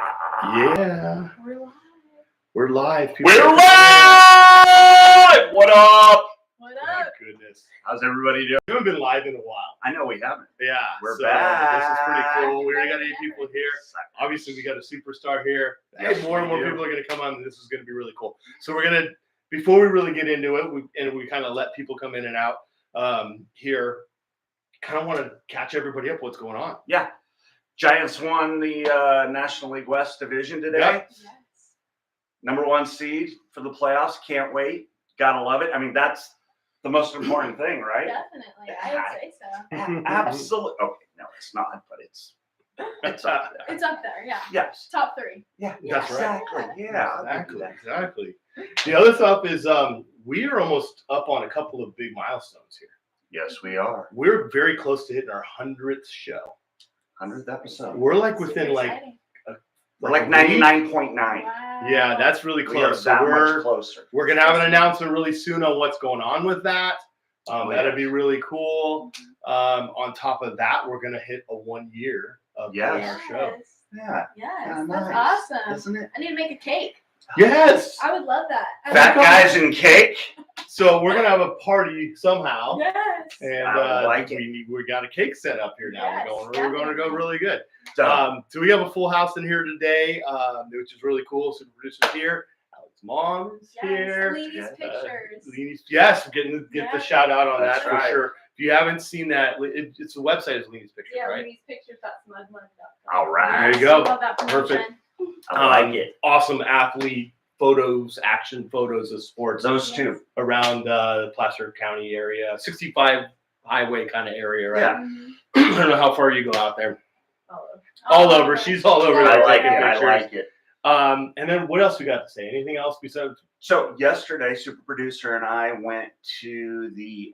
Yeah. We're live. We're live! What up? What up? My goodness. How's everybody doing? We haven't been live in a while. I know we haven't. Yeah. We're back. This is pretty cool. We already got 8 people here. Obviously, we got a superstar here. Yes, more and more people are going to come on. And this is going to be really cool. So we're going to, before we really get into it, we kind of let people come in and out here, kind of want to catch everybody up what's going on. Yeah. Giants won the National League West Division today. Yep. Yes. Number 1 seed for the playoffs. Can't wait. Gotta love it. I mean, that's the most important thing, right? Definitely. I would say so. Absolutely. Okay, no, it's not, but it's up there. It's up there, yeah. Yes. Top 3. Yeah, That's right. Exactly. Yeah. Exactly. The other stuff is we are almost up on a couple of big milestones here. Yes, we are. We're very close to hitting our 100th show. 100th episode. We're like within Super like exciting. We're like a week. 99.9. Wow. Yeah, that's really We are close. So that much closer. we're gonna have an announcement really soon on what's going on with that. That'd be really cool. On top of that, we're gonna hit a 1 year of doing our show. Yeah. Yes, nice. that's awesome. Isn't it? I need to make a cake. Yes. I would love that. Fat guys and cake. So we're gonna have a party somehow, Yes. and I like it. we got a cake set up here now. Yes, we're going to go really good. So, So we have a full house in here today, which is really cool. So the producer's here. Alex's mom is here. Leanie's pictures. Yes, getting the shout out on That's that right. for sure. If you haven't seen that, it's the website is Leanie's Pictures, Yeah, right? Leanie'sPictures.smudmud.com. all right. There you go. Love that promotion. Perfect. I like it. Awesome athlete photos, action photos of sports Those two. around the Placer County area, 65 highway kind of area, right? Yeah. Mhm. I don't know how far you go out there. All over. All over. She's all over. I there like it. taking I pictures. like it. And then what else we got to say? Anything else besides? So yesterday, super producer and I went to the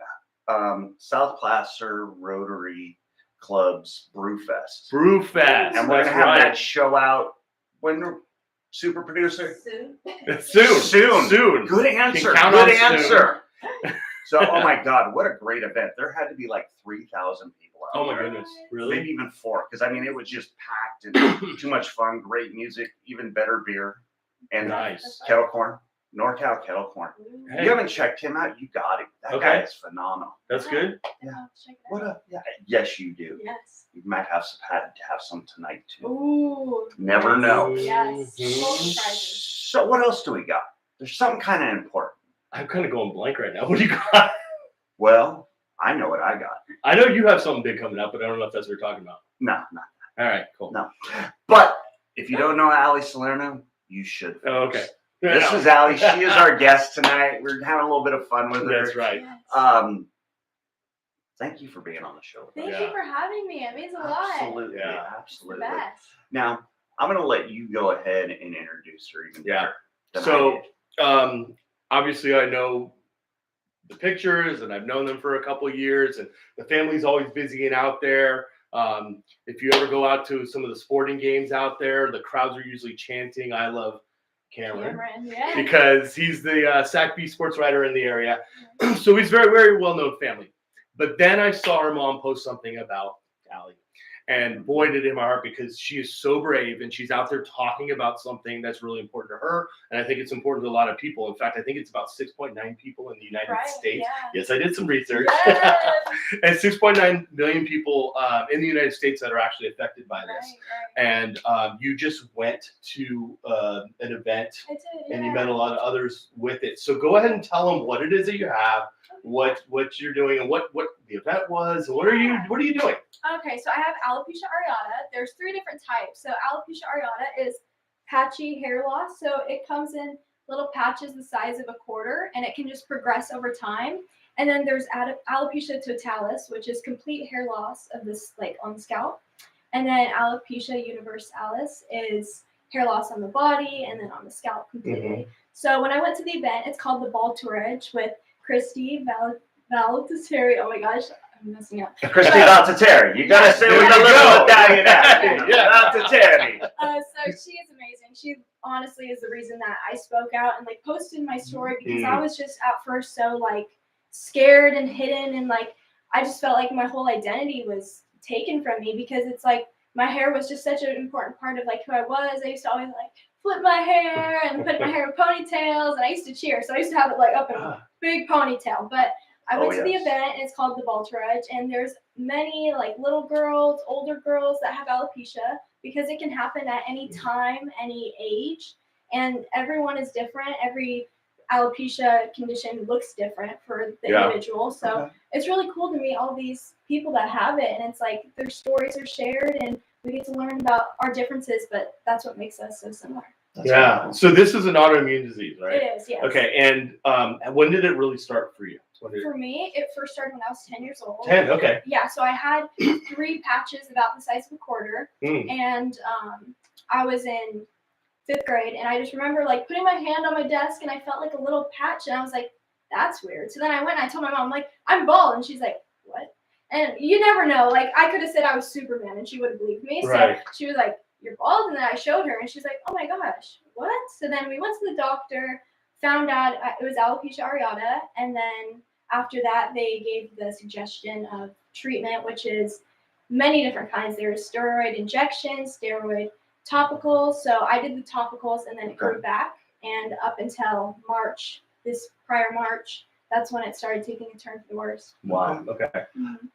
South Placer Rotary Club's Brew Fest. Brew Fest. And we're That's gonna have right. that show out when super producer. Soon. Soon. Good answer. count Good on answer. So, oh my God, what a great event! There had to be like 3,000 people out Oh my there. goodness. Really? Maybe even 4, because I mean it was just packed and too much fun. Great music, even better beer, and Nice. kettle corn, NorCal kettle corn. Hey. You haven't checked him out? You got it. That Okay. guy is phenomenal. That's good. Yeah. Check it What out. a yeah. Yes, you do. Yes. You might have some tonight too. Ooh. Never know. Yes. Mhm. Full surprises. So what else do we got? There's something kind of important. I'm kind of going blank right now. What do you got? Well, I know what I got. I know you have something big coming up, but I don't know if that's what you're talking about. No. All right, cool. No. But if you don't know Ali Salerno, you should. Oh, okay. This is Ali. She is our guest tonight. We're having a little bit of fun with her. That's right. Yes. Thank you for being on the show. Thank Yeah. you for having me. It means a lot. Absolutely. Yeah. It's the Absolutely. best. Now, I'm going to let you go ahead and introduce her even Yeah. better than I So, did. obviously, I know the pictures, and I've known them for a couple of years, and the family's always busy and out there. If you ever go out to some of the sporting games out there, the crowds are usually chanting, "I love Cameron," Yeah. because he's the Sac Bee sports writer in the area. So he's very, very well-known family. But then I saw her mom post something about Allie. And boy, did it hit my heart, because she is so brave, and she's out there talking about something that's really important to her. And I think it's important to a lot of people. In fact, I think it's about 6.9 people in the United States. Yeah. Yes, I did some research. Yes. And 6.9 million people in the United States that are actually affected by this. Right. And you just went to an event, I did, and you yeah. met a lot of others with it. So go ahead and tell them what it is that you have, what you're doing, and what the event was. And what are you doing? Okay, so I have alopecia areata. There's 3 different types. So alopecia areata is patchy hair loss. So it comes in little patches the size of a quarter, and it can just progress over time. And then there's alopecia totalis, which is complete hair loss of this, like on the scalp. And then alopecia universalis is hair loss on the body and then on the scalp completely. So when I went to the event, it's called the Ball Tourage with Christy Valteri. Oh my gosh, I'm messing up. Christy Valtateri. You got to say with a little Italian accent. Yeah. Valtateri. So she is amazing. She honestly is the reason that I spoke out and like posted my story, because I was just at first so like scared and hidden, and like I just felt like my whole identity was taken from me, because it's like my hair was just such an important part of like who I was. I used to always like flip my hair and put my hair in ponytails, and I used to cheer. So I used to have it like up in a big ponytail. But I went to the event, and it's called the Baltarudge, and there's many like little girls, older girls that have alopecia because it can happen at any time, any age, and everyone is different. Every alopecia condition looks different for the individual. So it's really cool to meet all these people that have it, and it's like their stories are shared and we get to learn about our differences, but that's what makes us so similar. That's cool. So this is an autoimmune disease, right? It is, yes. Okay, and when did it really start for you? For me, it first started when I was 10 years old. 10, okay. Yeah, so I had 3 patches about the size of a quarter, and I was in 5th grade, and I just remember like putting my hand on my desk, and I felt like a little patch, and I was like, that's weird. So then I went and I told my mom, like, I'm bald, and she's like, what? And you never know. Like, I could have said I was Superman, and she would have believed me. So she was like, you're bald, and then I showed her, and she's like, oh my gosh, what? So then we went to the doctor, found out it was alopecia areata, and then after that, they gave the suggestion of treatment, which is many different kinds. There's steroid injections, steroid topicals. So I did the topicals, and then it grew back. And up until March, this prior March, that's when it started taking a turn for the worse. Wow. Okay.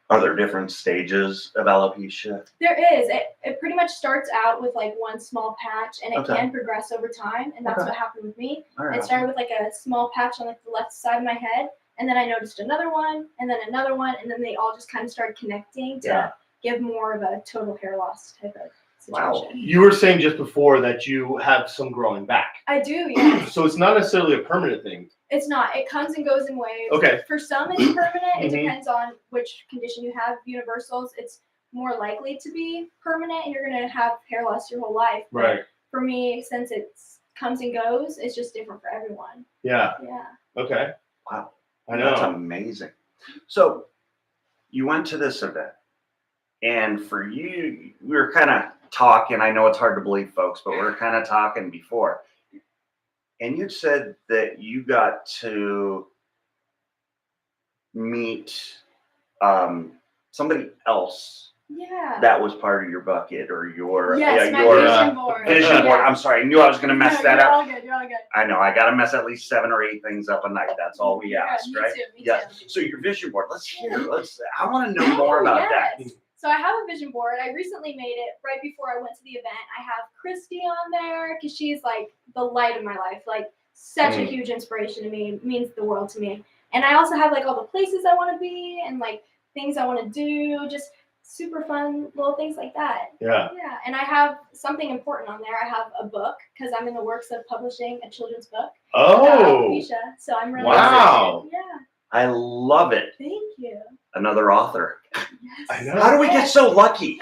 Are there different stages of alopecia? There is. It pretty much starts out with like one small patch, and it can progress over time. And that's what happened with me. It started with like a small patch on like the left side of my head. And then I noticed another one, and then another one, and then they all just kind of started connecting to give more of a total hair loss type of situation. Wow. You were saying just before that you have some growing back. I do, yeah. So it's not necessarily a permanent thing. It's not. It comes and goes in waves. Okay. For some, it's permanent. It depends on which condition you have. Universals, it's more likely to be permanent, and you're going to have hair loss your whole life. Right. But for me, since it comes and goes, it's just different for everyone. Yeah. Yeah. Okay. Wow. I know. That's amazing. So you went to this event, and for you, we were kind of talking. I know it's hard to believe, folks, but we were kind of talking before. And you said that you got to meet somebody else. Yeah. That was part of your bucket or your my your vision board. vision board. I'm sorry, I knew I was going to mess that You're up. all good. You're all good. I know I got to mess at least 7 or 8 things up a night. That's all we asked, me right? Too, me too. So your vision board. Let's hear. I want to know more about that. So I have a vision board. I recently made it right before I went to the event. I have Christy on there because she's like the light of my life. Like such a huge inspiration to me. It means the world to me. And I also have like all the places I want to be and like things I want to do. Just super fun little things like that. Yeah. Yeah. And I have something important on there. I have a book because I'm in the works of publishing a children's book. About alopecia. So I'm really excited. Yeah. I love it. Thank you. Another author. Yes. I know. How do we get so lucky?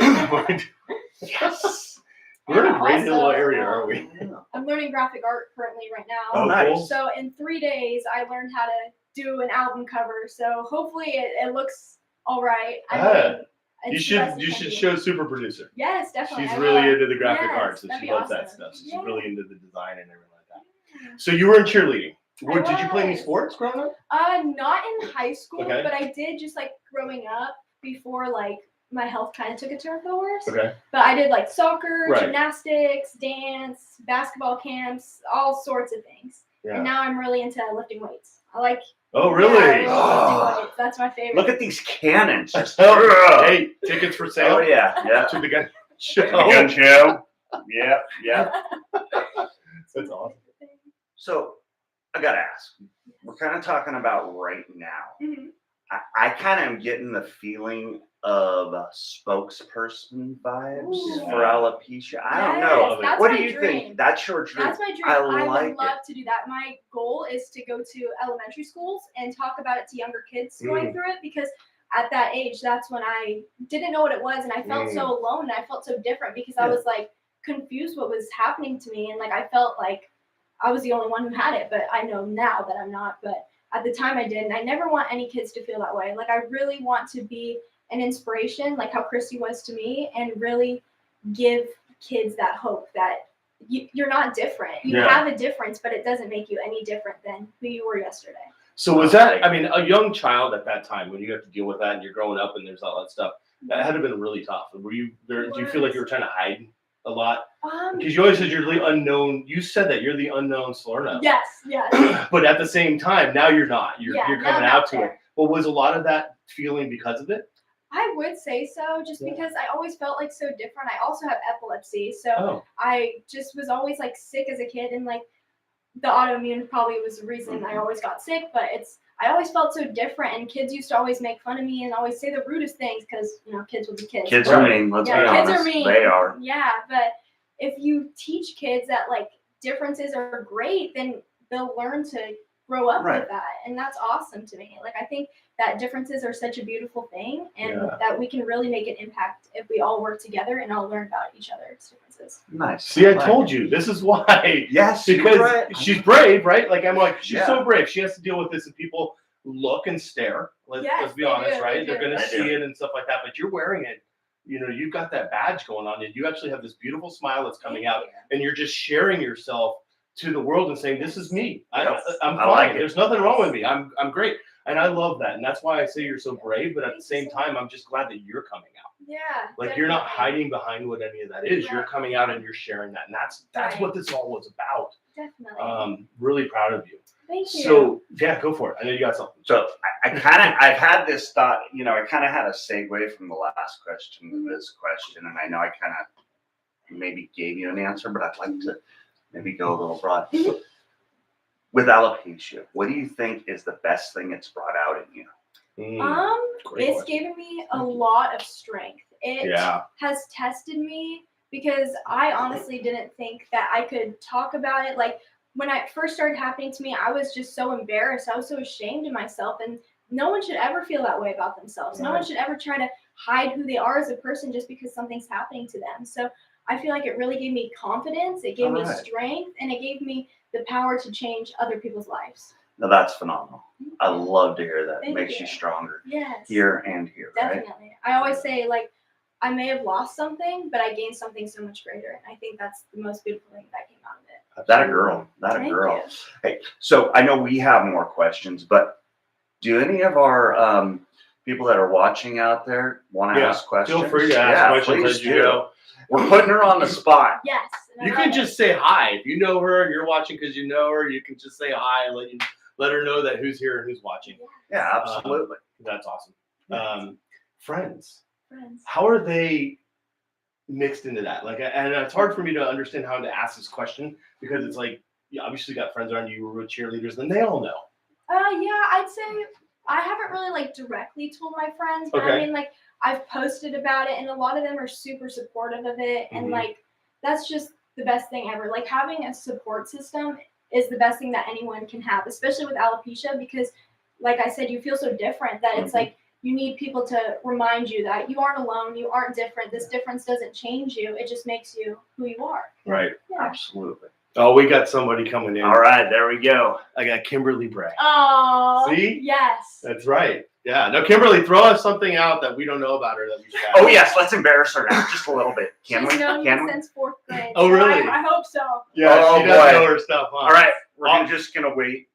Yes. We're in a great little area, aren't we? I'm learning graphic art currently right now. Oh, nice. So in 3 days, I learned how to do an album cover. So hopefully it looks all right. You should show Super Producer. Yes, definitely. She's really into the graphic arts, and she loves that stuff. So she's really into the design and everything like that. So you were in cheerleading. Did you play any sports growing up? Not in high school, Okay. but I did just like growing up before like my health kind of took a turn for the worse. Okay. But I did like soccer, Right. gymnastics, dance, basketball camps, all sorts of things. Yeah. And now I'm really into lifting weights. I like. Oh, really? Yeah, I love lifting weights. That's my favorite. Look at these cannons. Hey, tickets for sale. Oh yeah. To the gun show. Gun show. Yeah. That's awesome. So I gotta ask. We're kind of talking about right now. Mhm. I kind of am getting the feeling of spokesperson vibes for alopecia. I don't know. That's What my do you dream. think? That's your dream. That's my dream. I I like would love to do that. My goal is to go to elementary schools and talk about it to younger kids going through it because at that age, that's when I didn't know what it was and I felt so alone and I felt so different because I was like confused what was happening to me and like I felt like I was the only one who had it, but I know now that I'm not. But at the time I did, and I never want any kids to feel that way. Like I really want to be an inspiration, like how Christy was to me, and really give kids that hope that you're not different. You have a difference, but it doesn't make you any different than who you were yesterday. So was that, I mean, a young child at that time when you have to deal with that and you're growing up and there's all that stuff, That had to have been really tough. Were you there? Do you feel like you were trying to hide a lot? Um, Because you always said you're the unknown. You said that you're the unknown Salerno. yes, yes. But at the same time, now you're not. You're Yeah, you're now coming I'm out to there. it. But was a lot of that feeling because of it? I would say so, just Yeah. because I always felt like so different. I also have epilepsy, so Oh, I just was always like sick as a kid, and like the autoimmune probably was the reason I always got sick. But I always felt so different, and kids used to always make fun of me and always say the rudest things because kids would be kids. Kids But- are mean. Let's be yeah, honest. kids are mean. They are. Yeah, but if you teach kids that like differences are great, then they'll learn to grow up Right. with that, and that's awesome to me. Like I think that differences are such a beautiful thing, and Yeah. that we can really make an impact if we all work together and all learn about each other's differences. Nice. see, I like told it. you this is why. Yes, you're Because right. she's brave, right? Like I'm like, she's Yeah. so brave. She has to deal with this, and people look and stare. Let's Yes, be they honest, do, right? they They're do. gonna They see do. it and stuff like that. But you're wearing it. You've got that badge going on, and you actually have this beautiful smile that's coming Thank out, you. and you're just sharing yourself to the world and saying, "This is me. Yes. I'm I fine. like it. There's nothing wrong with me. I'm great." And I love that, and that's why I say you're so brave. But at the same time, I'm just glad that you're coming out. Yeah. Like you're not definitely. hiding behind what any of that is. You're Right. coming out and you're sharing that, and that's Right. what this all was about. Definitely. Really proud of you. Thank you. So yeah, go for it. I know you got something. So I've had this thought, I kind of had a segue from the last question to this question, and I know I kind of maybe gave you an answer, but I'd like to maybe go a little broad. With alopecia, what do you think is the best thing it's brought out in you? Great It's question. given me a lot of strength. It Yeah. has tested me because I honestly didn't think that I could talk about it. Like when it first started happening to me, I was just so embarrassed. I was so ashamed of myself, and no one should ever feel that way about themselves. No one Right. should ever try to hide who they are as a person just because something's happening to them. So I feel like it really gave me confidence, it gave me Alright. strength, and it gave me the power to change other people's lives. Now that's phenomenal. I love to hear that. It Thank makes you. you stronger Yes. here and here, right? Definitely. I always say, like, I may have lost something, but I gained something so much greater. And I think that's the most beautiful thing that came out of it. That a girl. That a Thank girl. you. Hey, so I know we have more questions, but do any of our people that are watching out there want to Yeah, ask questions? Feel free to ask Yeah, questions please as you do. go. We're putting her on the spot. Yes. and I You love can it. just say hi. If you know her and you're watching because you know her, you can just say hi and let her know that who's here and who's watching. Yeah, absolutely. That's awesome. Yes. Friends, Friends. how are they mixed into that? Like, and it's hard for me to understand how to ask this question because it's like, you obviously got friends around you who are cheerleaders, and they all know. Yeah, I'd say I haven't really like directly told my friends, but I Okay. mean, like, I've posted about it, and a lot of them are super supportive of it, and Mhm. like that's just the best thing ever. Like having a support system is the best thing that anyone can have, especially with alopecia, because like I said, you feel so different that it's Mhm. like you need people to remind you that you aren't alone, you aren't different. This difference doesn't change you; it just makes you who you are. Right. Yeah. Absolutely. Oh, we got somebody coming in. All right, there we go. I got Kimberly Bray. Oh, See? yes. That's right. Yeah. Now, Kimberly, throw us something out that we don't know about her that we should ask. Oh yes, let's embarrass her now, just a little bit. Can She's we? known Can me we? since 4th grade. Oh, so really? I hope so. Yeah, Oh, she does boy. know her stuff, huh? All right, we're Oh. just gonna wait.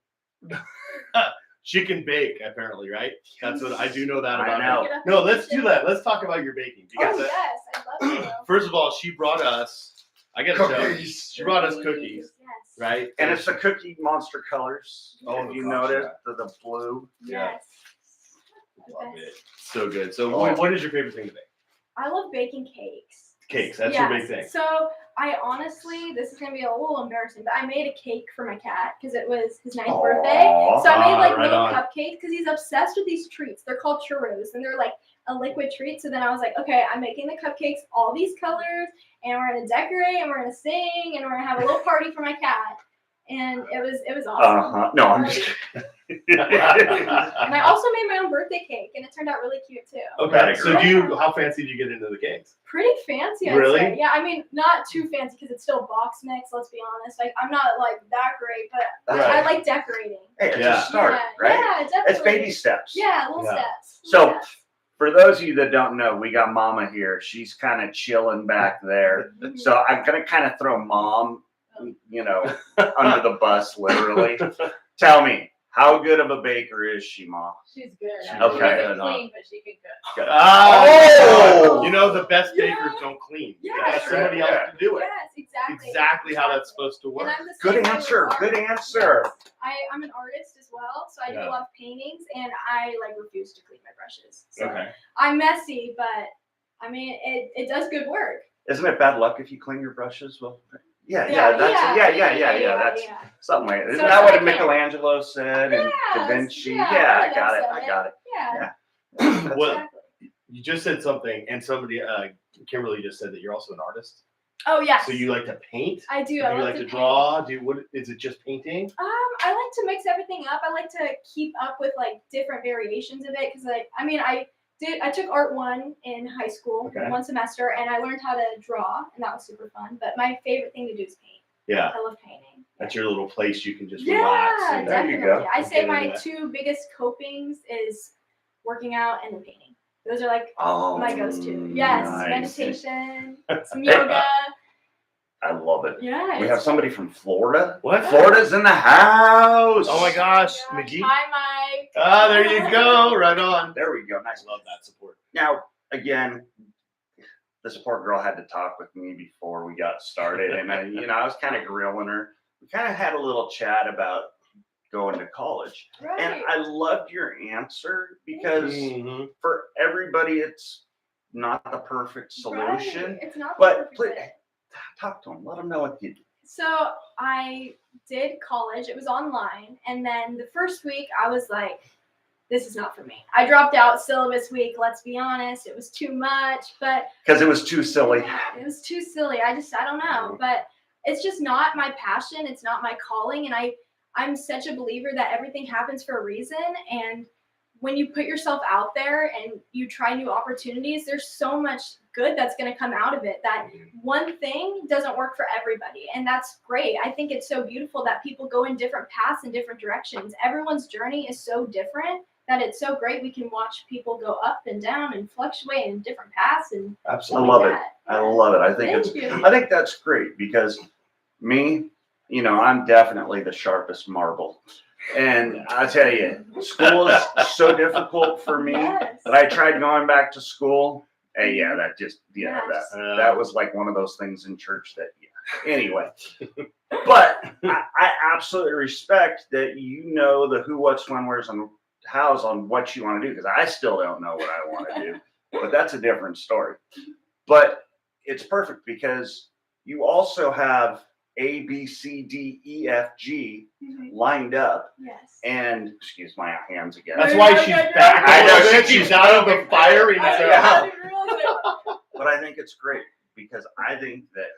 She can bake, apparently, right? That's what I do know that I about know. her. No, let's do that. Let's talk about your baking. Oh, Because yes. I'd love to. first of all, she brought us, I got to show you. Cookies. She brought us cookies, Yes. right? And it's the Cookie Monster colors. Oh, If you gosh, noticed the blue. Yeah. Yes. The Love best. it. So good. So, Oh. what is your favorite thing to bake? I love baking cakes. Cakes. That's your big thing. So I honestly, this is gonna be a little embarrassing, but I made a cake for my cat because it was his 9th Aw. birthday. So I made like right little on. cupcakes because he's obsessed with these treats. They're called churros, and they're like a liquid treat. So then I was like, okay, I'm making the cupcakes, all these colors, and we're gonna decorate, and we're gonna sing, and we're gonna have a little party for my cat. And it was awesome. No, I'm just And I also made my own birthday cake, and it turned out really cute too. Okay. So, great. how fancy do you get into the cakes? Pretty fancy, I'd Really? say. Yeah, I mean, not too fancy because it's still box mix. Let's be honest. Like, I'm not like that great, but Right. I like decorating. Hey, it's Yeah. a start, yeah, right? Yeah, definitely. It's baby steps. Yeah, little Yeah. steps. So- Little steps. For those of you that don't know, we got Mama here. She's kind of chilling back there. Mhm. So I'm gonna kind of throw Mom, under the bus, literally. Tell me, How good of a baker is she, Ma? She's good. She's Okay. She good, doesn't huh? clean, but she can cook. Oh! You know, the best Yeah. bakers don't clean. You Yeah. got somebody else to do it. Yes, exactly. Exactly how that's supposed to And work. I'm the Good same way answer. with Good art. answer. Yes. I'm an artist as well, so I do Yeah. a lot of paintings, and I like refuse to clean my brushes. So Okay. I'm messy, but I mean it does good work. Isn't it bad luck if you clean your brushes? Well, yeah, Yeah, that's yeah. That's Yeah. something like that. So Isn't that what I can't- Michelangelo said and Da Yes, Vinci? yeah, Yeah, I know got it. some I of got it. Yeah. Yeah. Well, Exactly. you just said something, and somebody, Kimberly, just said that you're also an artist. Oh yes. So you like to paint? I do. Do I you like like to paint. draw? What is it? Just painting? I like to mix everything up. I like to keep up with like different variations of it because I took art 1 in high school, Okay. 1 semester, and I learned how to draw, and that was super fun. But my favorite thing to do is paint. Yeah. I love painting. That's your little place you can just relax. Yeah, And, There you definitely. go. I say Get my into that. 2 biggest copings is working out and then painting. Those are like Oh, my goes-to. Yes, nice. meditation, some yoga. I love it. Yeah. We have somebody from Florida. What? Florida's in the house. Oh my gosh, McGee. Hi, Mike. Ah, there you go. Right on. There we go. I Nice. love that support. Now, again, this poor girl had to talk with me before we got started, and I was kind of grilling her. We kind of had a little chat about going to college, Right. and I loved your answer because Mhm. for everybody, it's not the perfect solution. Right. It's not the But perfect please, fit. talk to them. Let them know what you do. So I did college. It was online, and then the first week I was like, "This is not for me." I dropped out syllabus week. Let's be honest, it was too much, but Because it was too silly. it was too silly. I don't know, but it's just not my passion. It's not my calling, and I'm such a believer that everything happens for a reason, and when you put yourself out there and you try new opportunities, there's so much good that's going to come out of it. That one thing doesn't work for everybody, and that's great. I think it's so beautiful that people go in different paths and different directions. Everyone's journey is so different that it's so great we can watch people go up and down and fluctuate in different paths and I Absolutely. love it. that. I love it. I think Thank it's. you. I think that's great because me, I'm definitely the sharpest marble, and I tell you, school is so difficult for me Yes. that I tried going back to school. Hey, yeah, that just Yes. that was like one of those things in church that anyway. But I absolutely respect that you know the who, what's, when, where's, and how's on what you want to do because I still don't know what I want to do. But that's a different story. But it's perfect because you also have A, B, C, D, E, F, G Mhm. lined up. Yes. And excuse my hands again. That's why she's back. I know, a little bit. she She's out of the fire. And Yeah. Yeah. But I think it's great because I think that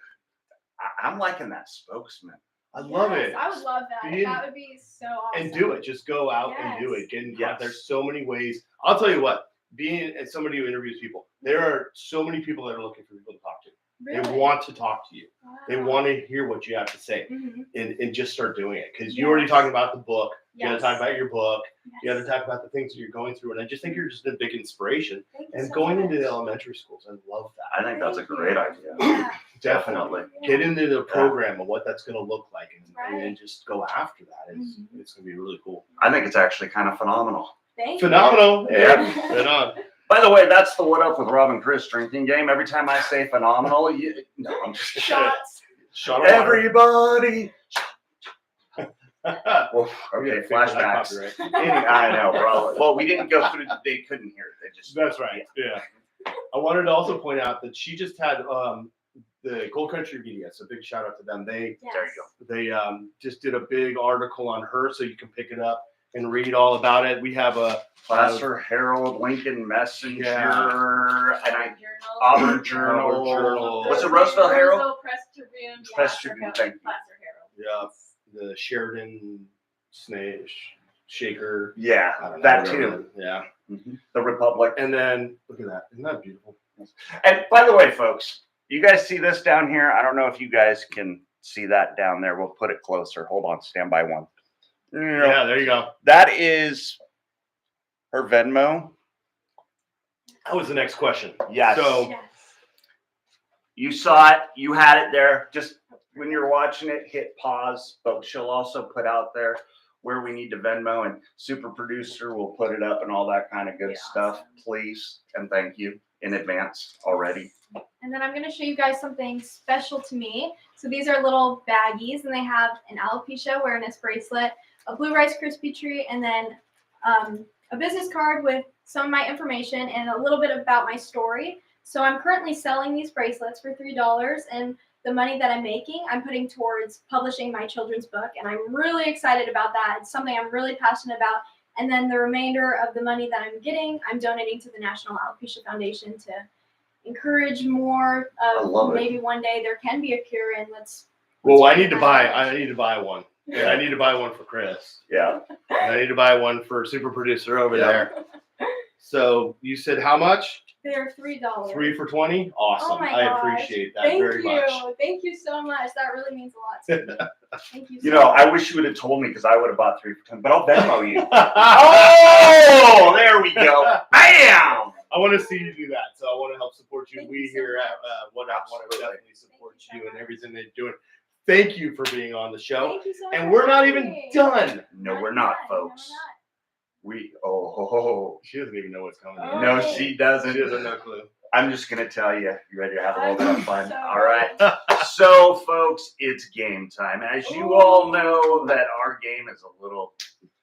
I'm liking that spokesman. I love Yes, it. I would love that. Be in- That would be so awesome. And do it. Just go out and do Yes. it. Get in Yes. There's so many ways. I'll tell you what. Being as somebody who interviews people, there are so many people that are looking for people to talk to. Really? They want to talk to you. They Wow. want to hear what you have to say, Mhm. and just start doing it. Because you're already Yes. talking about the book. You got to Yes. talk about your book. You got to Yes. talk about the things that you're going through. And I just think you're just a big inspiration. Thank you And so going into much. the elementary schools, I love that. I think that's a Thank great you. idea. Yeah. Definitely. Yeah. Get into the program of what that's going to look like and Right. then just go after that. Mhm. It's going to be really cool. I think it's actually kind of phenomenal. Thank you. Phenomenal. Yeah. Right on. By the way, that's the What Up with Rob and Chris drinking game. Every time I say phenomenal, no, I'm just Shots. Shot of water. everybody. Yeah, Well, okay, fix that flashbacks. copyright. I know, bro. Well, we didn't go through. They couldn't hear it. They just. That's right. Yeah. I wanted to also point out that she just had the Gold Country Media. So big shout out to them. They Yes. There you go. they just did a big article on her, so you can pick it up and read all about it. We have a Placer Herald, Lincoln Messenger, Yeah. and I Journal. Auburn Journal. Auburn Journal. What's it, Roseville Herald? Roseville Press Tribune. Press Placer Tribune, Herald, thank you. Placer Herald. yeah the Sheridan Snake Shaker. Yeah, I don't know, that whatever too. that- Yeah. The Republic. And then look at that. Isn't that beautiful? And by the way, folks, you guys see this down here? I don't know if you guys can see that down there. We'll put it closer. Hold on, stand by one. Yeah, there you go. That is her Venmo. That was the next question. Yes. So Yes. You saw it. You had it there. Just when you're watching it, hit pause. But she'll also put out there where we need to Venmo, and super producer will put it up and all that kind of good Yeah, stuff, awesome. please. And thank you in advance already. And then I'm going to show you guys something special to me. So these are little baggies, and they have an alopecia awareness bracelet, a blue Rice Krispie treat, and then a business card with some of my information and a little bit about my story. So I'm currently selling these bracelets for $3, and the money that I'm making, I'm putting towards publishing my children's book, and I'm really excited about that. It's something I'm really passionate about. And then the remainder of the money that I'm getting, I'm donating to the National Alopecia Foundation to encourage more I love of it. maybe one day there can be a cure, and let's. Well, I need to buy one. And I need to buy one for Chris. Yeah. And I need to buy one for super producer over Yeah. there. So you said how much? They're $3. 3 for $20? Awesome. Oh my I gosh. appreciate that Thank very you. much. Thank you so much. That really means a lot to me. Thank you so You know, much. I wish you would have told me because I would have bought 3 for 10, but I'll Venmo you. Oh, there we go. Bam! I want to see you do that. So I want to help support you. Thank We you so here at much. What Up want to Absolutely. definitely support Thank you you so and much. everything they're doing. Thank you for being on the show. Thank you so much. And for we're not having even me. done. No, we're not, done. No, we're folks. not. She doesn't even know what's coming. Oh. No, she doesn't. She doesn't know clue. I'm just going to tell you. You ready to have a little bit of fun? So All right. So, folks, it's game time. As you all know, that our game is a little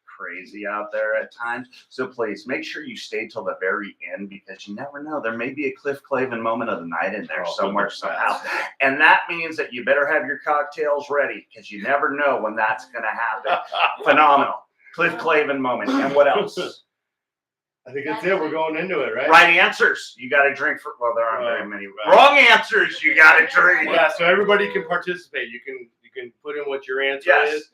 crazy out there at times. So please make sure you stay till the very end, because you never know. There may be a Cliff Clavin moment of the night in there somewhere, somehow. And that means that you better have your cocktails ready, because you never know when that's going to happen. Phenomenal. Cliff Clavin moment. And what else? I think that's it. We're going into it, right? Right answers. You got to drink for, well, there aren't very many. Right. Wrong answers. You got to drink. Yeah, so everybody can participate. You can put in what your answer Yes. is.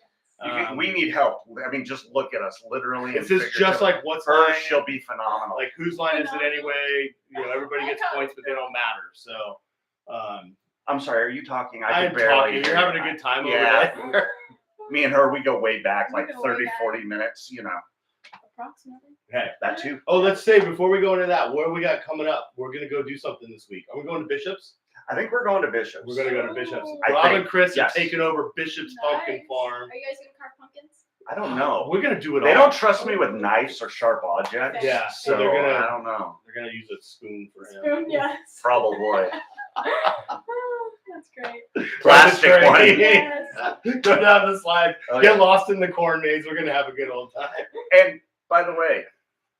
We need help. I mean, just look at us, literally. This and is just figuratively. like what's her. mine. She'll be phenomenal. Like whose line is it anyway? You know, everybody gets points, but they don't matter. So, I'm sorry. Are you talking? I I'm can barely. talking. hear You're having you. a good time Yeah. over there. Me and her, we go way back, We like go way 30, back. 40 minutes. You know, Approximately. Okay. that too. Oh, let's say before we go into that, what do we got coming up? We're gonna go do something this week. Are we going to Bishops? I think we're going to Bishops. We're gonna go to Bishops. Ooh. I Rob think, and Chris yes. are taking over Bishop's Pumpkin Nice. Farm. Are you guys gonna carve pumpkins? I don't know. We're gonna do it They all. don't trust me with knives or sharp objects. Yeah, So so they're I gonna don't know. use a spoon for him. Spoon, yes. Probably. That's great. Plastic Try the one. tray. Yes. Go down the slide. Oh, Get yeah. lost in the corn maze. We're gonna have a good old time. And by the way,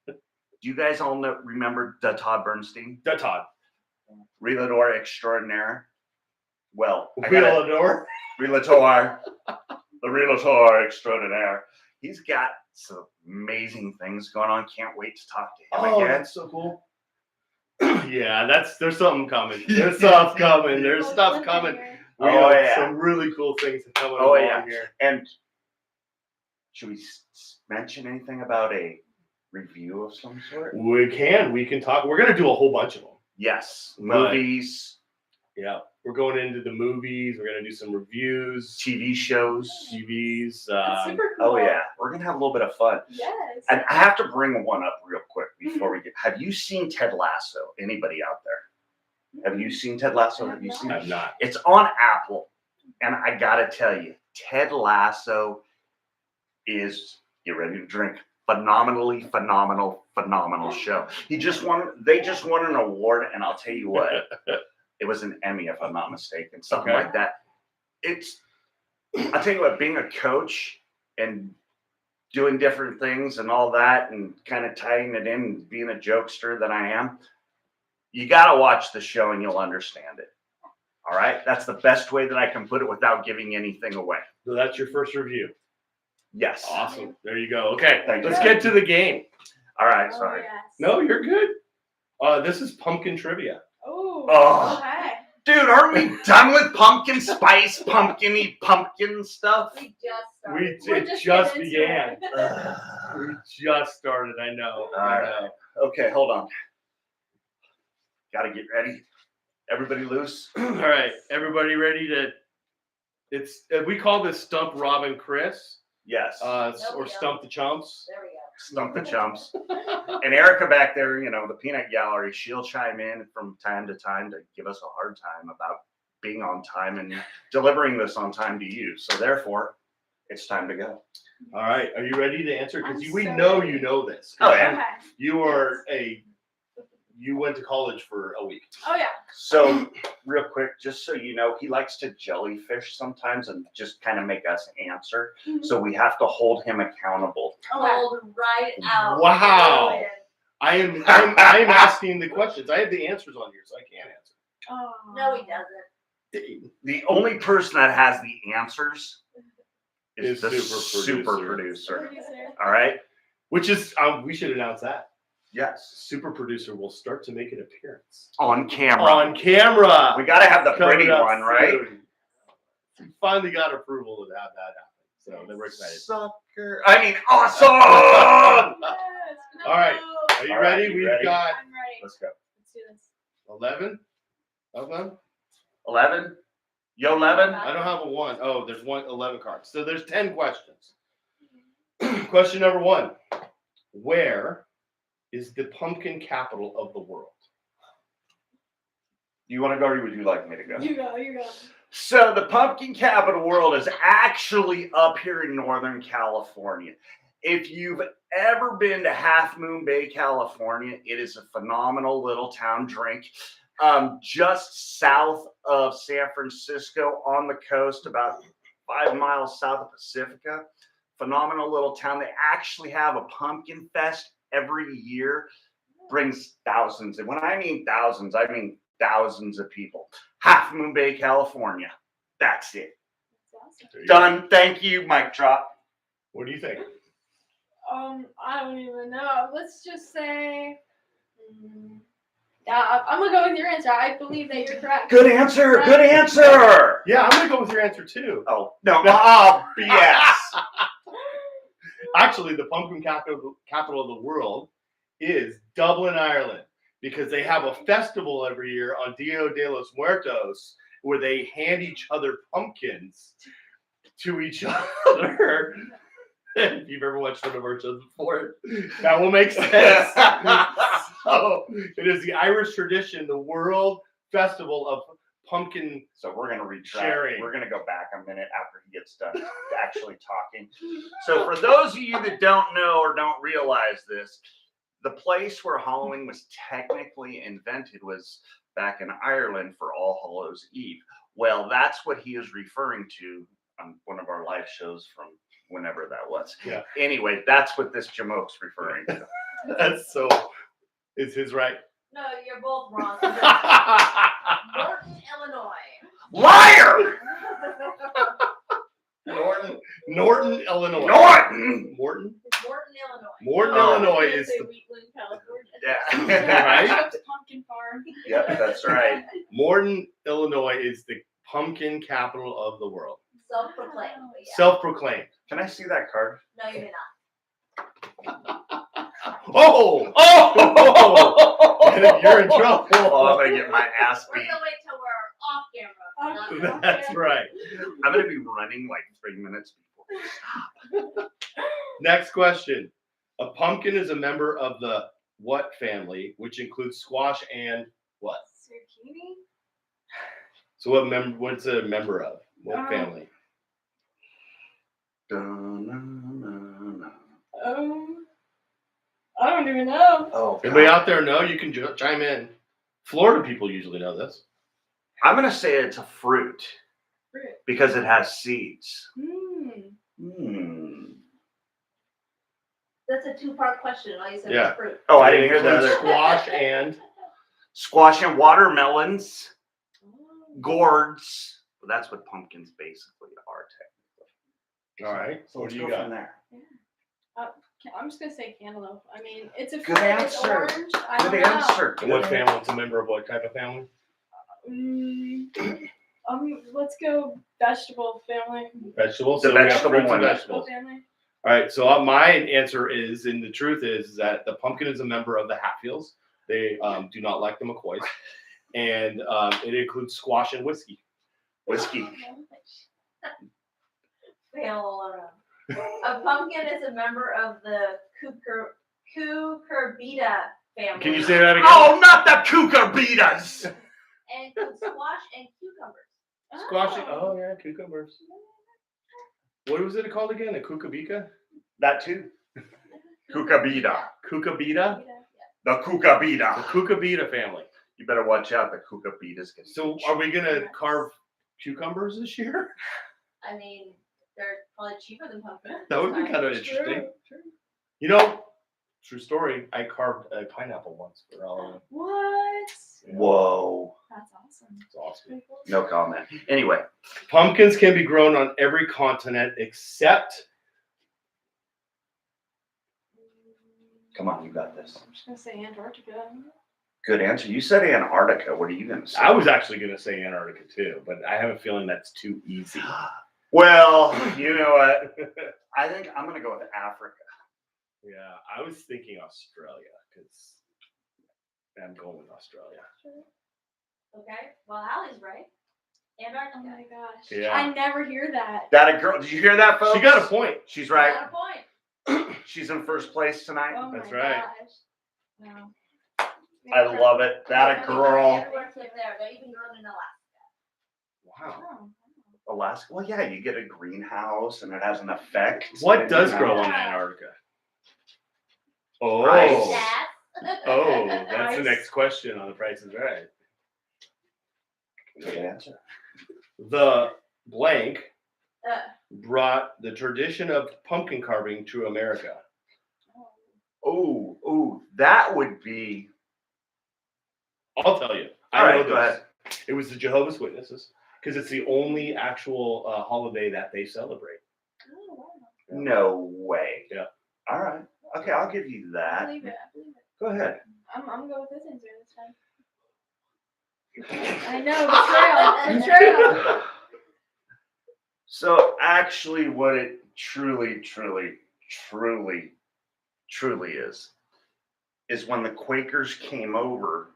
do you guys all remember Todd Bernstein? Todd. Realtor extraordinaire. Well, I Wheel gotta, the door. Realtor, the Realtor extraordinaire. He's got some amazing things going on. Can't wait to talk to him Oh, again. that's so cool. Yeah, there's something coming. There's stuff coming. There's stuff coming. We Oh, got yeah. some really cool things coming Oh, along yeah. here. And should we mention anything about a review of some sort? We can talk. We're gonna do a whole bunch of them. Yes. But- Movies, Yeah, we're going into the movies. We're gonna do some reviews, TV shows. TVs. That's super cool. Oh, yeah. We're going to have a little bit of fun. Yes. And I have to bring one up real quick before we get. Have you seen Ted Lasso? Anybody out there? Have you seen Ted Lasso? Have you seen it? I'm not. It's on Apple. And I got to tell you, Ted Lasso is, get ready to drink, phenomenal show. They just won an award. And I'll tell you what, it was an Emmy, if I'm not mistaken, something Okay. like that. I'll tell you what, being a coach and doing different things and all that and kind of tying it in, being a jokester that I am, you got to watch the show and you'll understand it. All right? That's the best way that I can put it without giving anything away. So that's your first review. Yes. Awesome. There you go. Okay, Thank you. let's get to the game. All right. Oh, Sorry. yes. No, you're good. This is pumpkin trivia. Oh. Oh. Okay. Dude, aren't we done with pumpkin spice, pumpkin-y pumpkin stuff? We just We started. it just getting into began. it. We just started. I know. All I right. know. Okay, hold on. Got to get ready. Everybody loose. All right, everybody ready to? It's we call this Stump Rob and Chris, Yes. or we go. Stump the Chumps. There we go. Stump the chumps. And Erica back there, the peanut gallery, she'll chime in from time to time to give us a hard time about being on time and delivering this on time to you. So therefore, it's time to go. All right, are you ready to answer? I'm Because we so know ready. you know this. Oh, yeah. Okay. You went to college for a week. Oh yeah. So, real quick, just so you know, he likes to jellyfish sometimes and just kind of make us answer. So we have to hold him accountable. Hold right out. Wow. I'm asking the questions. I have the answers on here, so I can't answer. Oh. No, he doesn't. The only person that has the answers is the Super super producer. producer. All right? Which is, we should announce that. Yes. Super producer will start to make an appearance. On camera. On camera. We got to have the Coming pretty up one, right? soon. We finally got approval to have that happen. So we're excited. Sucker. I mean, awesome! Yes. All right. Are you All right, ready? you We've ready? got I'm ready. Let's go. Let's do this. 11 of them. 11? Yo, 11? I don't have a 1. Oh, there's 11 cards. So there's 10 questions. Question number 1. Where is the pumpkin capital of the world? You want to go or would you like me to go? You go. You go. So the pumpkin capital world is actually up here in Northern California. If you've ever been to Half Moon Bay, California, it is a phenomenal little town drink. Just south of San Francisco on the coast, about 5 miles south of Pacifica. Phenomenal little town. They actually have a pumpkin fest every year. Brings thousands. And when I mean thousands, I mean thousands of people. Half Moon Bay, California. That's it. That's awesome. There you go. Done. Thank you, mic drop. What do you think? I don't even know. Let's just say. Yeah, I'm gonna go with your answer. I believe that you're correct. Good answer. Good answer. Yeah, I'm going to go with your answer too. Oh, no. Oh, BS. Actually, the pumpkin capital of the world is Dublin, Ireland, because they have a festival every year on Dia de los Muertos where they hand each other pumpkins to each other. If you've ever watched one of our shows before, that will make sense. So it is the Irish tradition, the World Festival of Pumpkin. So we're going to retract. Sharing. We're going to go back a minute after he gets done actually talking. So for those of you that don't know or don't realize this, the place where Halloween was technically invented was back in Ireland for All Hallows Eve. Well, that's what he is referring to on one of our live shows from whenever that was. Yeah. Anyway, that's what this Jamoke's referring to. That's so. Is his right? No, you're both wrong. Norton, Illinois. Liar! Norton, Illinois. Norton! Morton? Morton, Illinois. Morton, Oh. Illinois is the, Wheatland, California. Yeah. Right? Chip's Pumpkin Farm. Yep, that's right. Morton, Illinois is the pumpkin capital of the world. Self-proclaimed. But yeah. Self-proclaimed. Can I see that card? No, you may not. Oh! Oh! You're in trouble. Oh, I'm gonna get my ass We're beat. gonna wait till we're off camera. That's right. I'm gonna be running like 3 minutes before. Next question. A pumpkin is a member of the what family, which includes squash and what? Zucchini? So what's a member of? What family? I don't even know. Oh, Anybody out there know? You can chime in. Florida people usually know this. I'm gonna say it's a fruit Fruit. because it has seeds. That's a two-part question. All you said Yeah. was fruit. Oh, I It didn't hear that. includes Other. Squash and Squash and watermelons, gourds. Well, that's what pumpkins basically are technically. all right. So What let's do go you got? from there. I'm just gonna say cantaloupe. I mean, it's a Good fruit. It's answer. orange. I don't Good know. answer. And what family? It's a member of what type of family? Let's go vegetable family. Vegetables. The So we got vegetable fruits and one. vegetables. Family. All right. So my answer is, and the truth is that the pumpkin is a member of the Hatfields. They do not like the McCoys, and it includes squash and whiskey. Whiskey. Fail all around. A pumpkin is a member of the cucurbita family. Can you say that again? Oh, not the cucurbitas. And includes squash and cucumbers. Squash. Oh yeah, cucumbers. What was it called again? A kookabeca? That too. Kookabeeta. Kookabeeta? The The kookabeeta. kookabeeta family. You better watch out. The kookabeeta's gonna. So are we gonna carve cucumbers this year? I mean, they're probably cheaper than pumpkin. That would be kind of interesting. You know, true story. I carved a pineapple once for Halloween. What? Whoa. That's awesome. It's awesome. Pretty cool. No comment. Anyway, Pumpkins can be grown on every continent except. come on, you got this. I'm just gonna say Antarctica. Good answer. You said Antarctica. What are you gonna say? I was actually gonna say Antarctica too, but I have a feeling that's too easy. Well, you know what? I think I'm gonna go with Africa. Yeah, I was thinking Australia because I'm going with Australia. Okay, well, Allie's right. Oh Antarctica. my gosh. Yeah. I never hear that. That a girl? Did you hear that, folks? She got a point. She's Got right. a point. She's in first place tonight. Oh That's my right. gosh. Wow. I love it. That a girl. Everywhere except there. They're even grown in Alaska. Wow. Oh. Alaska. Well, yeah, you get a greenhouse and it has an effect. What does You grow know. on Antarctica? Oh, Ice. That. oh, that's the Ice. next question on The Price is Right. Good answer. The blank Uh, brought the tradition of pumpkin carving to America. Oh, that would be. I'll tell you. All I right, know go this. ahead. It was the Jehovah's Witnesses because it's the only actual holiday that they celebrate. Oh, wow. No way. Yeah. All right. Okay, I'll give you I that. believe it. I believe it. Go ahead. I'm gonna go with this answer this time. I know, betrayal. So actually, what it truly is when the Quakers came over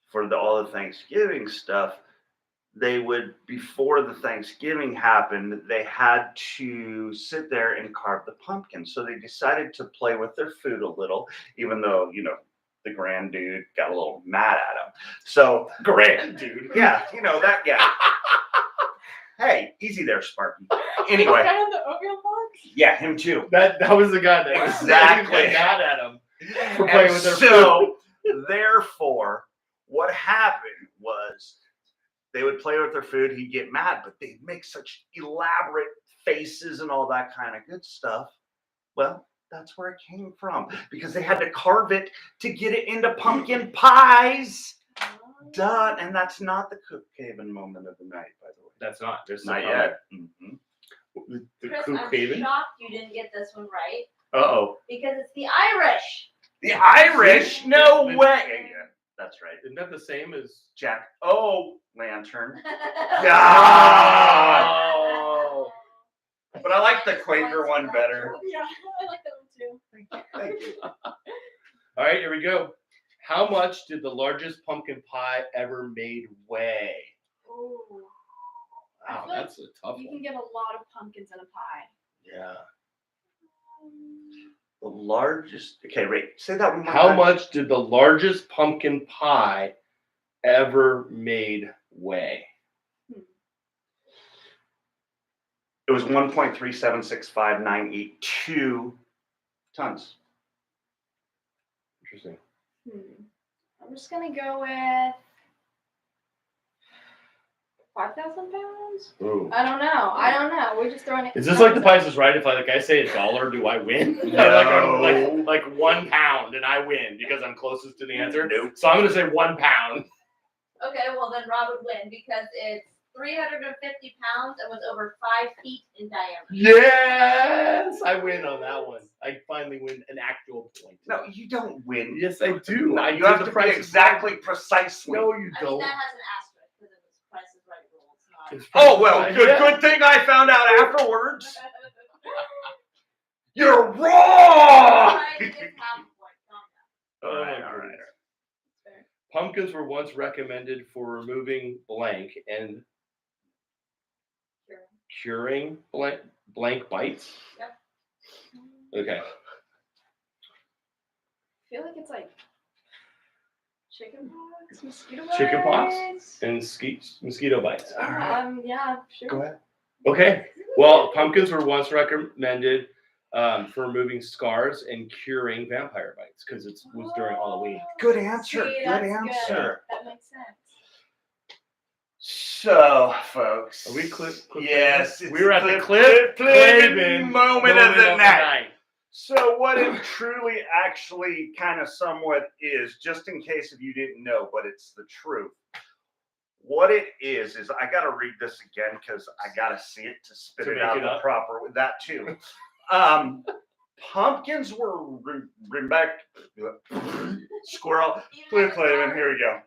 for all the Thanksgiving stuff, they would, before the Thanksgiving happened, they had to sit there and carve the pumpkin. So they decided to play with their food a little, even though, the grand dude got a little mad at him. So, Grand dude. yeah, that guy. Hey, easy there, Sparky. Anyway, Guy on the oatmeal box? yeah, him too. That was the guy that was Exactly. mad at him for And playing with their food. so, therefore, what happened was they would play with their food, he'd get mad, but they'd make such elaborate faces and all that kind of good stuff. Well, that's where it came from because they had to carve it to get it into pumpkin pies. Duh, and that's not the Cookhaven moment of the night, by the way. That's not. There's Not yet. Mm-hmm. The Chris, Cook I'm Haven. shocked you didn't get this one right Uh-oh. because it's the Irish. The Irish? No The- way. Yeah, that's right. Isn't that the same as Jack. Oh, lantern. Oh. But I like the Quaker one better. Yeah, I like that one too. Thank you. All right, here we go. How much did the largest pumpkin pie ever made weigh? Ooh. Wow, that's a tough You one. can get a lot of pumpkins in a pie. Yeah. The largest. Okay, wait. Say that one more How time. much did the largest pumpkin pie ever made weigh? It was 1.3765982 tons. Interesting. I'm just gonna go with 5,000 pounds. Ooh. I don't know. We're just throwing it. Is this like the Price is Right? If I say $1, do I win? No. like 1 pound and I win because I'm closest to the answer. Nope. So I'm gonna say 1 pound. Okay, well then Rob would win because it's 350 pounds and was over 5 feet in diameter. Yes, I win on that one. I finally win an actual point. No, you don't win. Yes, I do. I You do have the to be Price is exactly Right. precisely. No, you I mean, don't. that has an asterisk because it was Price is Right rules, not. It's Price Oh is well, Right. good. Yeah. Good thing I found out afterwards. You're wrong. Right, it's half a point. Calm down. All right. Fair. Pumpkins were once recommended for removing blank and Sure. curing blank bites. Yep. Okay. I feel like it's like chicken pox, mosquito bites. Chicken pox? And mosquito bites. All right. Yeah, sure. Go ahead. Okay. Well, pumpkins were once recommended for removing scars and curing vampire bites because it was during Halloween. Good answer. See, Good that's answer. That makes sense. So, folks. Are we clip? Yes, we were at the Cliff Clavin moment of the night. So what it truly actually kind of somewhat is, just in case if you didn't know, but it's the truth. What it is I got to read this again because I got to see it to spit To it make out it the up? proper with that too. Pumpkins were squirrel. Cliff Clavin, here we go.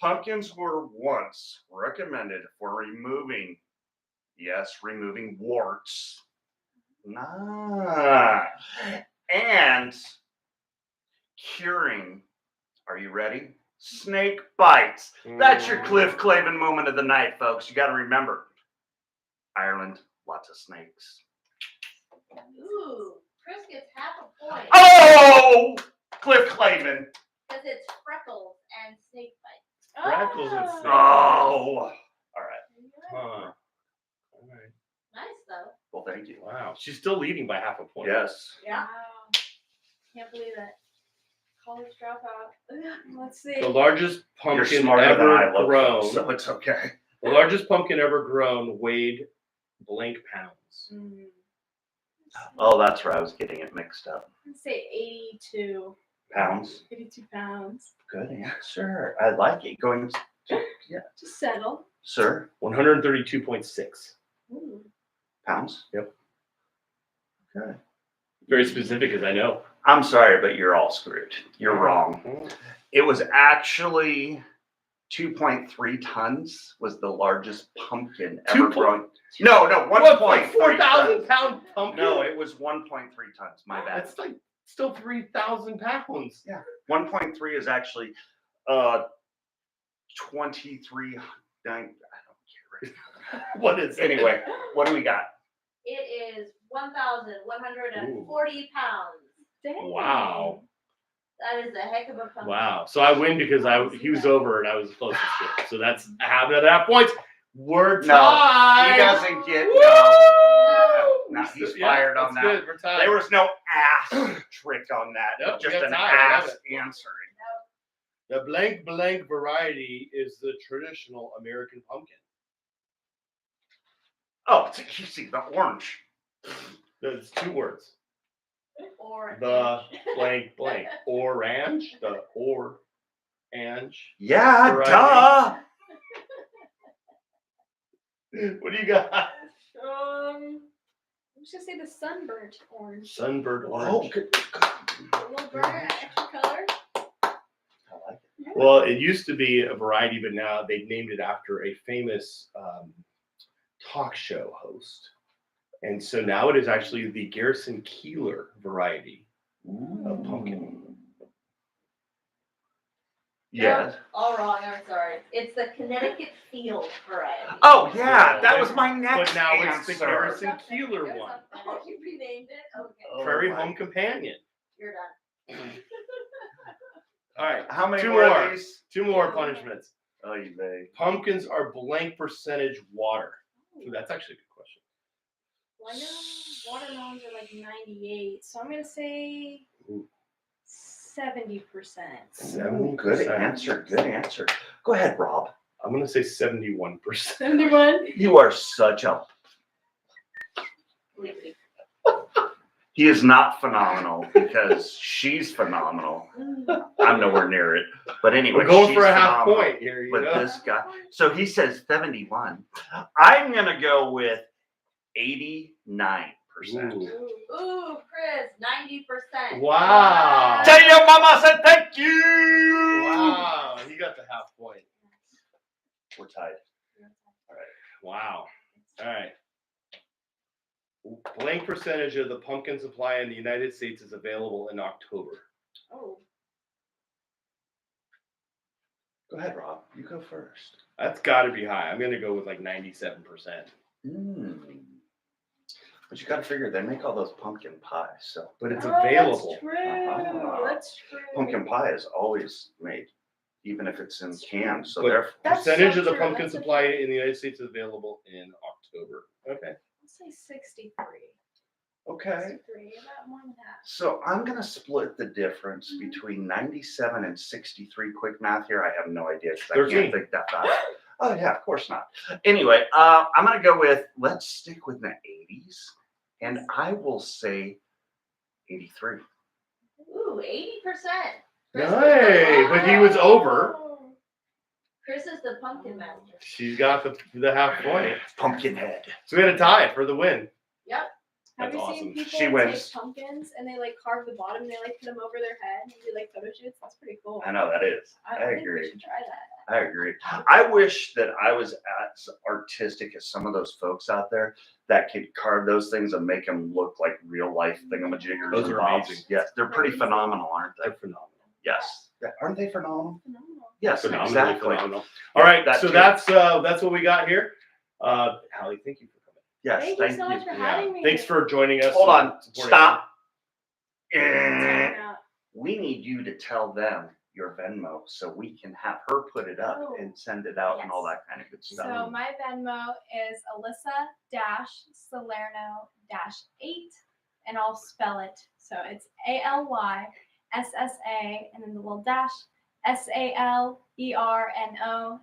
Pumpkins were once recommended for removing warts. And curing, are you ready? Snake bites. That's your Cliff Clavin moment of the night, folks. You got to remember, Ireland, lots of snakes. Ooh, Chris gets half a point. Oh, Cliff Clavin. Because it's freckles and snake bites. Freckles and snakes. Oh, all right. Huh. All right. Nice though. Well, thank you. Wow. She's still leading by half a point. Yes. Yeah. Wow. Can't believe it. College dropout. Let's see. The largest You're pumpkin smarter than I ever look, grown. so it's okay. The largest pumpkin ever grown weighed blank pounds. Mm. Oh, that's where I was getting it mixed up. Let's say 82. Pounds. 82 pounds. Good answer. I like it. Going, yeah, Just settle. sir. 132.6. Ooh. Pounds. Yep. Okay. Very specific, as I know. I'm sorry, but you're all screwed. You're wrong. Oh. It was actually 2.3 tons was the largest pumpkin ever grown. No, 1.3 4,000 tons. pound pumpkin? No, it was 1.3 tons. My bad. That's like still 3,000 pounds. Yeah. 1.3 is actually 23. I don't care. What is it? Anyway, what do we got? It is 1,140 pounds. Dang. Wow. That is a heck of a pumpkin. Wow. So I win because he was over and I was closest to it. So that's another half points. We're No, tied. he doesn't get Woo! no. He's Yeah, fired on that's that. Good. We're tied. There was no ass trick on that. Nope, Just we got an tied. I love ass it. answering. The blank variety is the traditional American pumpkin. Oh, it's you see the orange. There's two words. Or The blank. Orange. The orange. Yeah, Variety. duh. What do you got? I'm just gonna say the sunburnt orange. Sunbird orange. Oh, good. A little burnt, extra color. I like it. Well, it used to be a variety, but now they've named it after a famous talk show host. And so now it is actually the Garrison Keillor variety of pumpkin. Yes. all wrong. I'm sorry. It's the Connecticut Field variety. Oh yeah, that was my next But now it's the answer. Garrison Keillor one. Oh, you renamed it? Okay. Oh, Prairie my- Home Companion. You're done. All right, How many Two more more. of these? two more punishments. Oh, you may. Pumpkins are blank percentage water. Ooh, that's actually a good question. Well, I know watermelons are like 98, so I'm gonna say Ooh. 70%. 70%. Good answer. Good answer. Go ahead, Rob. I'm gonna say 71%. 71. You are such a. He is not phenomenal because she's phenomenal. I'm nowhere near it. But anyway, We're going she's for a half phenomenal. point here. You But know? this guy, so he says 71. I'm gonna go with 89%. Ooh. Ooh, Chris, 90%. Wow. Tell your mama said thank you. Wow, he got the half point. We're tied. Wow. All right. Blank percentage of the pumpkin supply in the United States is available in October. Oh. Go ahead, Rob. You go first. That's got to be high. I'm gonna go with like 97%. But you got to figure they make all those pumpkin pies, so But it's Oh, available. That's true. Uh-huh. That's true. pumpkin pie is always made, even if it's in cans. So But therefore, That's percentage so of the true. pumpkin That's so supply true. in the United States is available in October. Okay. say 63. Okay. 63, about more than half. So I'm going to split the difference Mhm. between 97 and 63. Quick math here. I have no idea because I 13. can't think that fast. Oh, yeah, of course not. Anyway, I'm going to go with, let's stick with the 80s. And I will say 83. Ooh, 80%. Hey, but he was over. Chris is the pumpkin master. She's got the half point. Pumpkinhead. So we had a tie for the win. Yep. Have That's you awesome. seen people She take wins. pumpkins and they like carve the bottom and they like put them over their head and do like photo shoots? That's pretty cool. I know that is. I think we agree. should try that. I agree. I wish that I was as artistic as some of those folks out there that could carve those things and make them look like real life thingamajiggers. Those and are bobs. amazing. Yes, they're pretty Crazy. phenomenal, aren't they? They're phenomenal. Yes. Aren't they phenomenal? Phenomenal. Yes, Phenomenally exactly. phenomenal. Yeah, All right, that so too. that's what we got here. Allie, thank you for coming. Yes, Thank you so much for having me. Thanks for joining us. Hold and on. supporting Stop. Time out. We need you to tell them your Venmo so we can have her put it up Oh. and send it out and all Yes. that kind of good stuff. So my Venmo is Alyssa-Salerno-8, and I'll spell it. So it's ALYSSA and then the little dash SALERNO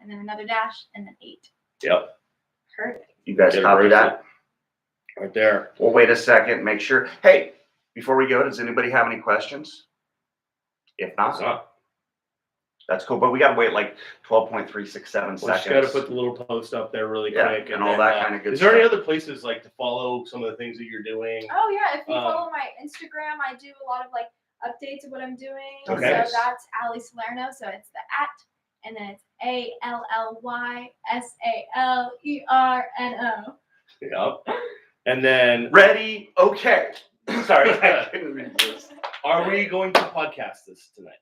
and then another dash and then 8. Yep, Perfect. You guys Get it copy that? roasted. Right there. We'll wait a second, make sure. Hey, before we go, does anybody have any questions? If It's not, not. that's cool. But we got to wait like 12.367 We just seconds. got to put the little post up there really Yeah, quick. and all then, that kind of good Is there any stuff. other places like to follow some of the things that you're doing? Oh yeah, if you Um, follow my Instagram, I do a lot of like updates of what I'm doing. Okay. So that's Ali Salerno. So it's the @ and then it's ALLYSALERNO. Yep. And then Ready? Okay. Sorry, I couldn't resist. are we going to podcast this tonight?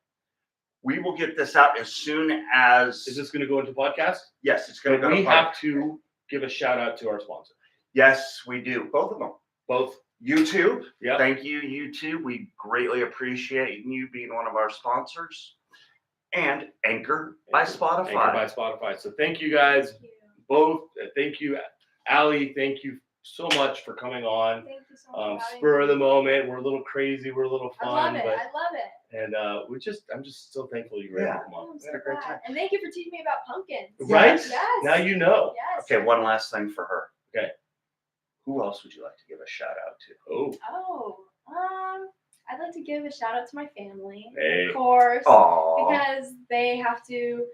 We will get this out as soon as. Is this going to go into podcast? Yes, it's going to go. We to have to give a shout out to our sponsor. Yes, we do. Both of them. Both. YouTube. Yep. Thank you, YouTube. We greatly appreciate you being one of our sponsors. And Anchor by Spotify. Anchor by Spotify. So thank you guys Thank you. both. Thank you, Allie. Thank you so much for coming on. Thank you so much. for having Spur of me. the moment. We're a little crazy. We're a little I fun. love it. But, I love it. and I'm just so thankful you were able Yeah. to come Oh, on. I'm We so had a great glad. time. And thank you for teaching me about pumpkins. Right? Yes. Now you know. Yes. Okay, one last thing for her. Okay. Who else would you like to give a shout out to? Oh, I'd like to give a shout out to my family, hey. of course, Aww. because they have to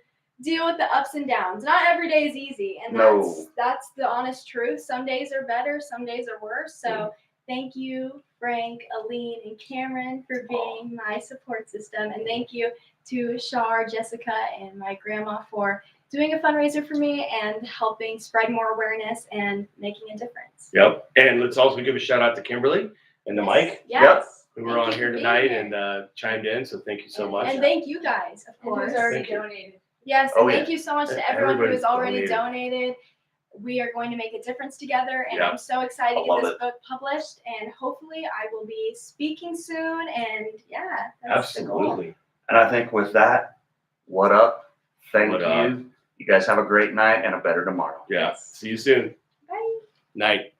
deal with the ups and downs. Not every day is easy, and No. that's the honest truth. Some days are better, some days are worse. So thank you, Frank, Aline, and Cameron for being my support system, and thank you to Shar, Jessica, and my grandma for doing a fundraiser for me and helping spread more awareness and making a difference. Yep. And let's also give a shout out to Kimberly and the Mike Yes. who were Thank on you here for being tonight here. and chimed in. So thank you so much. And thank you guys, of And who's course. already Thank you. donated. Yes, Oh, and yeah. thank you so much Yeah, to everyone who has everybody's already donated. We are going to make a difference together, and Yeah. I'm so excited I to love get this it. book published. And hopefully, I will be speaking soon. And yeah, that's the goal. Absolutely. And I think with that, what up? Thank What you. up? You guys have a great night and a better tomorrow. Yeah. Yes. See you soon. Bye. Night.